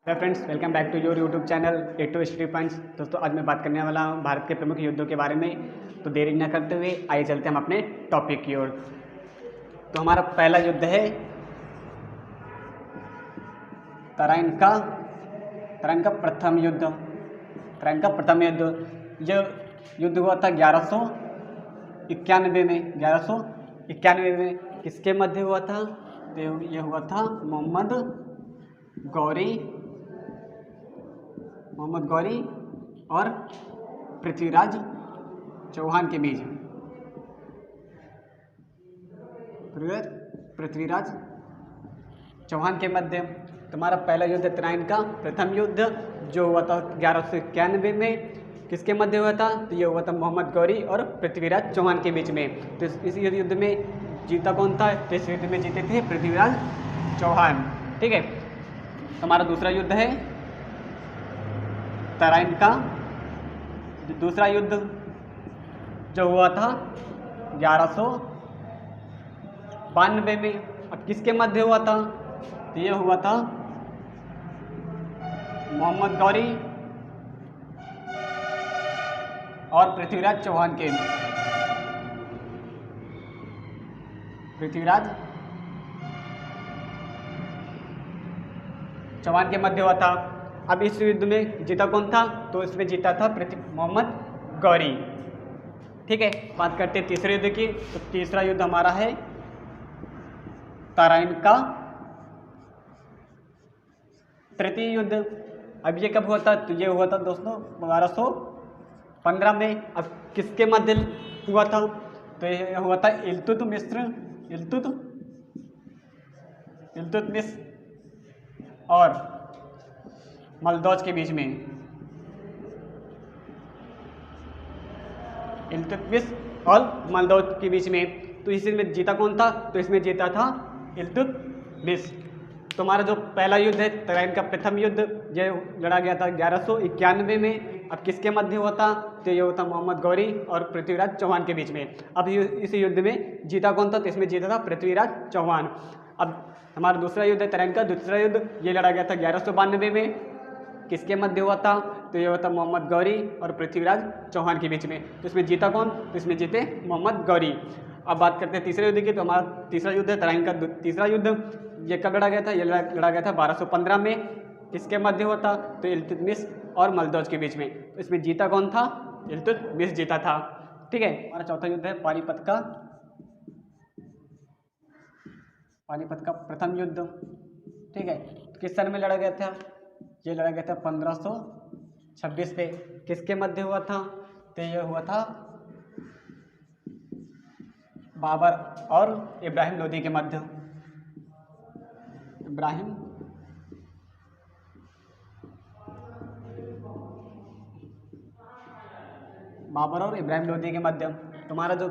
Hello friends, welcome back to your YouTube channel A to history points. दोस्तों, आज मैं बात करने वाला हूँ भारत के प्रमुख युद्धों के बारे में। तो देरी न करते हुए आइए चलते हैं हम अपने टॉपिक की ओर। तो हमारा पहला युद्ध है तराइन का प्रथम युद्ध। तराइन का प्रथम युद्ध, यह युद्ध हुआ था 1191 में। 1191 में किसके मध्य हुआ था? तो यह हुआ था मोहम्मद गौरी और पृथ्वीराज चौहान के बीच। पृथ्वीराज चौहान के मध्य तुम्हारा पहला युद्ध तराइन का प्रथम युद्ध जो हुआ था 1191 में। किसके मध्य हुआ था? तो ये हुआ था मोहम्मद गौरी और पृथ्वीराज चौहान के बीच में। तो इस युद्ध में जीता कौन था? तो इस युद्ध में जीते थे पृथ्वीराज चौहान। ठीक है। हमारा दूसरा युद्ध है तराइन का दूसरा युद्ध जो हुआ था 1192 में। अब किसके मध्य हुआ था? तो ये हुआ था मोहम्मद गौरी और पृथ्वीराज चौहान के मध्य हुआ था। अब इस युद्ध में जीता कौन था? तो इसमें जीता था मोहम्मद गौरी। ठीक है। बात करते हैं तीसरे युद्ध की। तो तीसरा युद्ध हमारा है तराइन का तृतीय युद्ध। अब ये कब हुआ था? तो ये हुआ था दोस्तों 1215 में। अब किसके मध्य हुआ था? तो ये हुआ था इल्तुतमिश और मलदौज के बीच में। इल्तुतमिश और मलदौज के बीच में। तो इसमें जीता कौन था? तो इसमें जीता था इल्तुतमिश। तो हमारा जो पहला युद्ध है तराइन का प्रथम युद्ध, ये लड़ा गया था 1191 में। अब किसके मध्य हुआ था? तो ये होता मोहम्मद गौरी और पृथ्वीराज चौहान के बीच में। अब इस युद्ध में जीता कौन था? तो इसमें जीता था पृथ्वीराज चौहान। अब हमारा दूसरा युद्ध है तराइन का दूसरा युद्ध, ये लड़ा गया था 1192 में। किसके मध्य हुआ था? तो ये होता मोहम्मद गौरी और पृथ्वीराज चौहान के बीच में। तो इसमें जीता कौन? तो इसमें जीते मोहम्मद गौरी। अब बात करते हैं तीसरे युद्ध की। तो हमारा तीसरा युद्ध है तराइन का तीसरा युद्ध, ये कब लड़ा गया था? ये लड़ा गया था 1215 में। किसके मध्य हुआ था? तो इल्तुतमिश और मलदौज के बीच में। तो इसमें जीता कौन था? इल्तुतमिश जीता था। ठीक है। हमारा चौथा युद्ध है पानीपत का प्रथम युद्ध। ठीक है। किस सन में लड़ा गया था? ये लड़ा गया था 1526 पे। किसके मध्य हुआ था? तो ये हुआ था बाबर और इब्राहिम लोदी के मध्य। बाबर और इब्राहिम लोदी के मध्य। तुम्हारा जो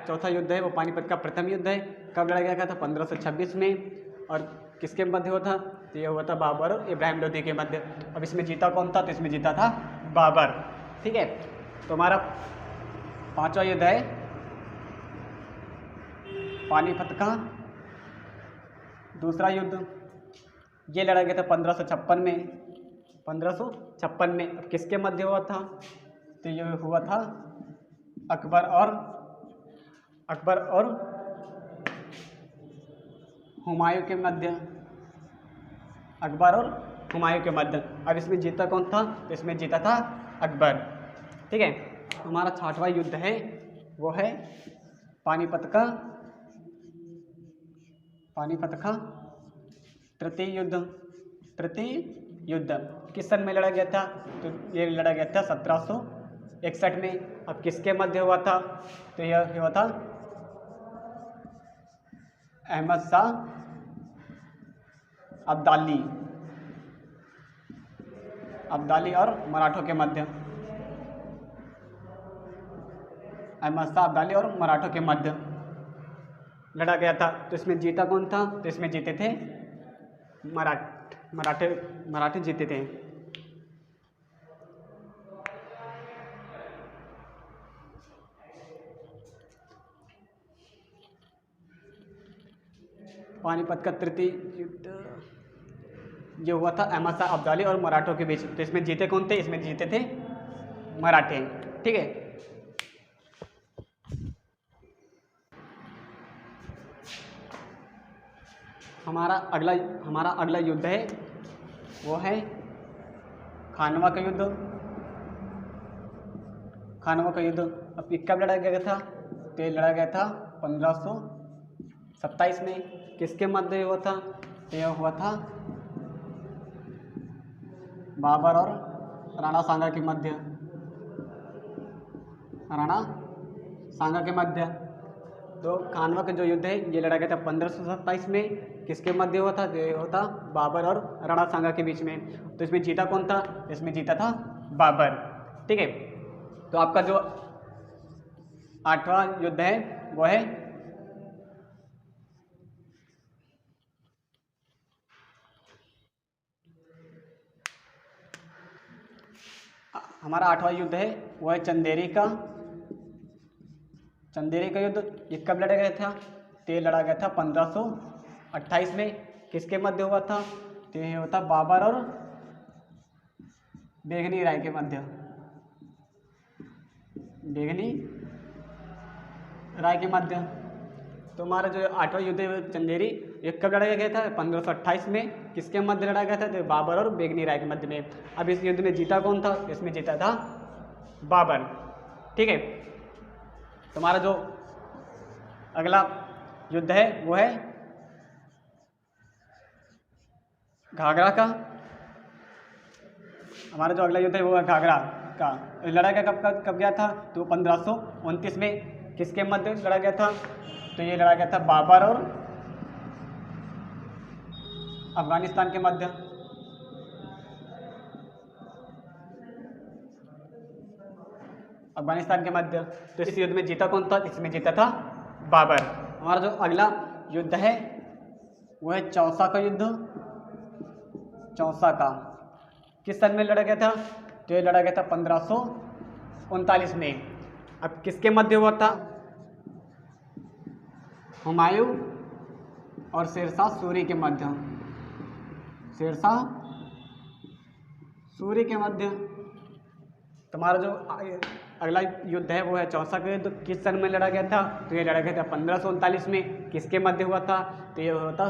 चौथा युद्ध है वो पानीपत का प्रथम युद्ध है। कब लड़ा गया था? 1526 में। और किसके मध्य हुआ था? तो ये हुआ था बाबर और इब्राहिम लोदी के मध्य। अब इसमें जीता कौन था? तो इसमें जीता था बाबर। ठीक है। तो हमारा पांचवा युद्ध है पानीपत का दूसरा युद्ध, ये लड़ा गया था 1556 में। 1556 में। अब किसके मध्य हुआ था? तो ये हुआ था अकबर और हुमायूं के मध्य। अकबर और हुमायूं के मध्य। अब इसमें जीता कौन था? तो इसमें जीता था अकबर। ठीक है। हमारा छठवां युद्ध है वो है पानीपत का तृतीय युद्ध। किस सन में लड़ा गया था? तो ये लड़ा गया था 1761 में। अब किसके मध्य हुआ था? तो यह हुआ था अहमद शाह अब्दाली और मराठों के मध्य। अहमद शाह अब्दाली और मराठों के मध्य लड़ा गया था। तो इसमें जीता कौन था? तो इसमें जीते थे मराठे जीते थे। पानीपत का तृतीय युद्ध ये हुआ था अहमद शाह अब्दाली और मराठों के बीच। तो इसमें जीते कौन थे? इसमें जीते थे मराठे। ठीक है, हमारा अगला युद्ध है वो है खानवा का युद्ध। खानवा का युद्ध अब कब लड़ा गया था? तो ये लड़ा गया था 1527 में। किसके मध्य हुआ था? तो यह हुआ था बाबर और राणा सांगा के मध्य। राणा सांगा के मध्य। तो खानवा का जो युद्ध है ये लड़ा गया था 1527 में। किसके मध्य हुआ था? तो ये होता बाबर और राणा सांगा के बीच में। तो इसमें जीता कौन था? इसमें जीता था बाबर। ठीक है, तो आपका जो 8वां युद्ध है वो है हमारा 8वां युद्ध है वो है चंदेरी का युद्ध। ये कब लड़ा गया था? तो ये लड़ा गया था 1528 में। किसके मध्य हुआ था? तो ये होता बाबर और बेगनी राय के मध्य। बेगनी राय के मध्य। तो हमारा जो 8वां युद्ध है चंदेरी, ये कब लड़ा गया था? 1528 में। किसके मध्य लड़ा गया था? तो बाबर और बेगनी राय के मध्य में। अब इस युद्ध में जीता कौन था? इसमें जीता था बाबर। ठीक है, तो हमारा जो अगला युद्ध है वो है घाघरा का। हमारा जो अगला युद्ध है वो है घाघरा का। लड़ा गया कब गया था? तो 1529 में। किसके मध्य लड़ा गया था? तो ये लड़ा गया था बाबर और अफगानिस्तान के मध्य। अफगानिस्तान के मध्य। तो इस युद्ध में जीता कौन था? इसमें जीता था बाबर। हमारा जो अगला युद्ध है वो है चौसा का युद्ध। चौसा का किस सन में लड़ा गया था? तो ये लड़ा गया था 1539 में। अब किसके मध्य हुआ था? हुमायूं और शेरशाह सूरी के मध्य। शेरशाह सूरी के मध्य। तुम्हारा जो अगला युद्ध है वो है चौसा का युद्ध। किस सन में लड़ा गया था? तो ये लड़ा गया था 1539 में। किसके मध्य हुआ था? तो ये हुआ था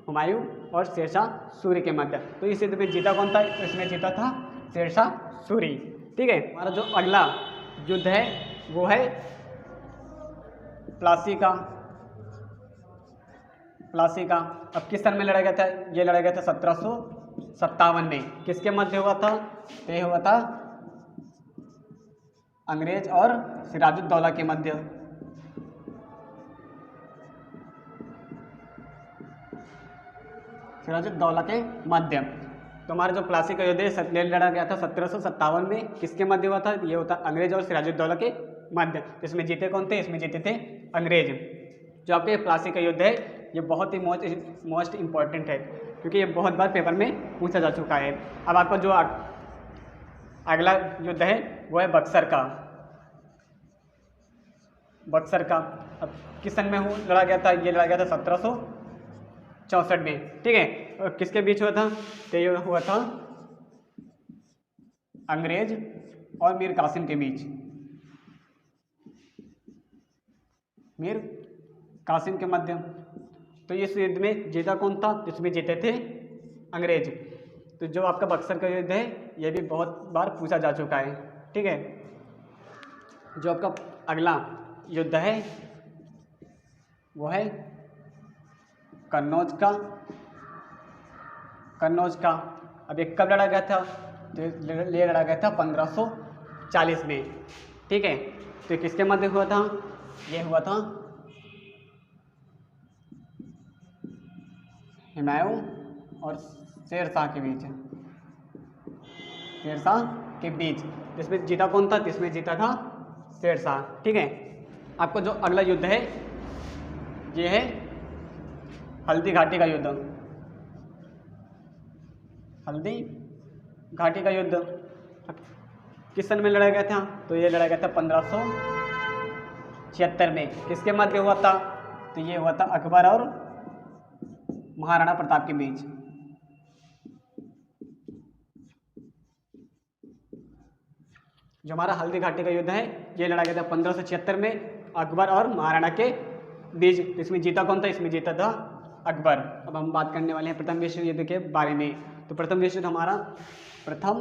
हुमायूं और शेरशाह सूरी के मध्य। तो इस युद्ध में जीता कौन था? इसमें जीता था शेरशाह सूरी। ठीक है, हमारा जो अगला युद्ध है वो है प्लासी का। अब किस सन में लड़ा गया था? ये लड़ा गया था 1757 में। किसके मध्य हुआ था? तो ये हुआ था अंग्रेज और सिराजुद्दौला के मध्य। सिराजुद्दौला के मध्य। तो हमारा जो प्लासी का युद्ध है लड़ा गया था 1757 में। किसके मध्य हुआ था? ये होता अंग्रेज और सिराजुद्दौला के मध्य। इसमें जीते कौन थे? इसमें जीते थे अंग्रेज। जो आपके प्लासी का युद्ध है ये बहुत ही मोस्ट इम्पॉर्टेंट है, क्योंकि ये बहुत बार पेपर में पूछा जा चुका है। अब आपका जो अगला युद्ध है वो है बक्सर का। अब किस सन में लड़ा गया था? ये लड़ा गया था 1764 में। ठीक है, और किसके बीच हुआ था? तो ये हुआ था अंग्रेज और मीर कासिम के बीच। मीर कासिम के मध्य। तो इस युद्ध में जीता कौन था? इसमें जीते थे अंग्रेज। तो जो आपका बक्सर का युद्ध है ये भी बहुत बार पूछा जा चुका है। ठीक है, जो आपका अगला युद्ध है वो है कन्नौज का। अब ये कब लड़ा गया था? तो ये लड़ा गया था 1540 में। ठीक है, तो किसके मध्य हुआ था? ये हुआ था हुमायूं और शेरशाह के बीच। जिसमें जीता कौन था? इसमें जीता था शेरशाह। ठीक है, आपको जो अगला युद्ध है ये है हल्दी घाटी का युद्ध। हल्दी घाटी का युद्ध किस सन में लड़ा गया था? तो ये लड़ा गया था 1576 में। किसके मध्य हुआ था? तो ये हुआ था अकबर और महाराणा प्रताप के बीच। जो हमारा हल्दी घाटी का युद्ध है ये लड़ा गया था 1576 में अकबर और महाराणा के बीच। इसमें जीता कौन था? इसमें जीता था अकबर। अब हम बात करने वाले हैं प्रथम विश्व युद्ध के बारे में। तो प्रथम विश्व युद्ध हमारा प्रथम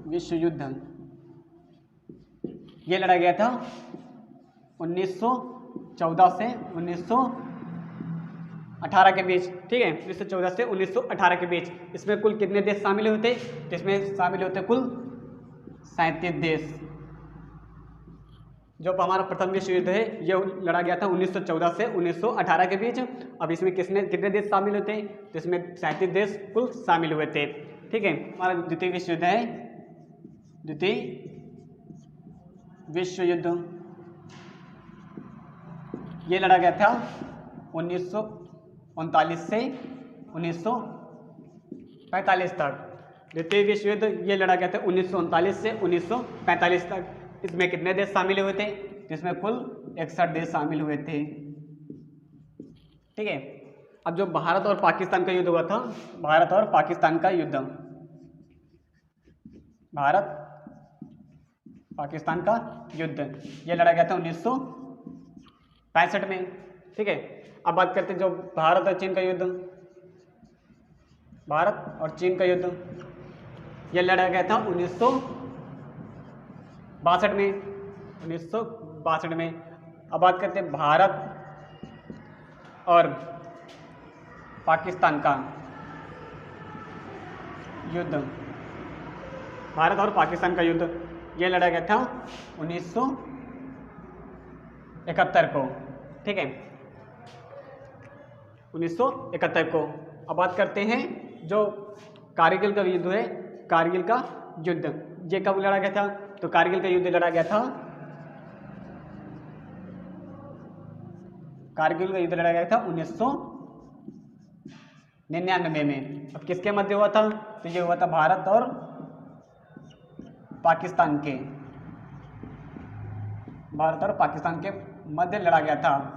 विश्व युद्ध ये लड़ा गया था 1914 से 1918 के बीच। ठीक है, 1914 से 1918 के बीच। इसमें कुल कितने देश शामिल हुए थे? तो इसमें शामिल होते कुल 37 देश। जो हमारा प्रथम विश्व युद्ध है ये लड़ा गया था 1914 से 1918 के बीच। अब इसमें कितने देश शामिल होते हैं? तो इसमें 37 देश कुल शामिल हुए थे। ठीक है, हमारा द्वितीय विश्व युद्ध है, द्वितीय विश्व युद्ध ये लड़ा गया था 1939 से 1945 तक। द्वितीय विश्व युद्ध ये लड़ा गया था 1939 से 1945 तक। इसमें कितने देश शामिल हुए थे? इसमें कुल 61 देश शामिल हुए थे। ठीक है, अब जो भारत और पाकिस्तान का युद्ध हुआ था, भारत और पाकिस्तान का युद्ध, भारत पाकिस्तान का युद्ध ये लड़ा गया था 1965 में। ठीक है, अब बात करते हैं जो भारत और चीन का युद्ध, भारत और चीन का युद्ध ये लड़ा गया था 1962 में, 1962 में। अब बात करते हैं भारत और पाकिस्तान का युद्ध, भारत और पाकिस्तान का युद्ध ये लड़ा गया था 1971 को। ठीक है, 1971 को। अब बात करते हैं जो कारगिल का युद्ध है, कारगिल का युद्ध ये कब लड़ा गया था? तो कारगिल का युद्ध लड़ा गया था, कारगिल का युद्ध लड़ा गया था 1999 में। अब किसके मध्य हुआ था? तो ये हुआ था भारत और पाकिस्तान के, भारत और पाकिस्तान के मध्य लड़ा गया था।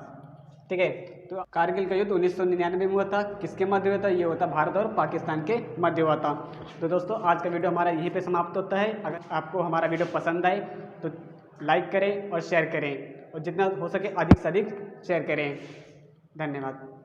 ठीक है, तो कारगिल का युद्ध 1999 में हुआ था। किसके मध्य हुआ था? ये हुआ था भारत और पाकिस्तान के मध्य हुआ था। तो दोस्तों आज का वीडियो हमारा यहीं पे समाप्त होता है। अगर आपको हमारा वीडियो पसंद आए तो लाइक करें और शेयर करें, और जितना हो सके अधिक से अधिक शेयर करें। धन्यवाद।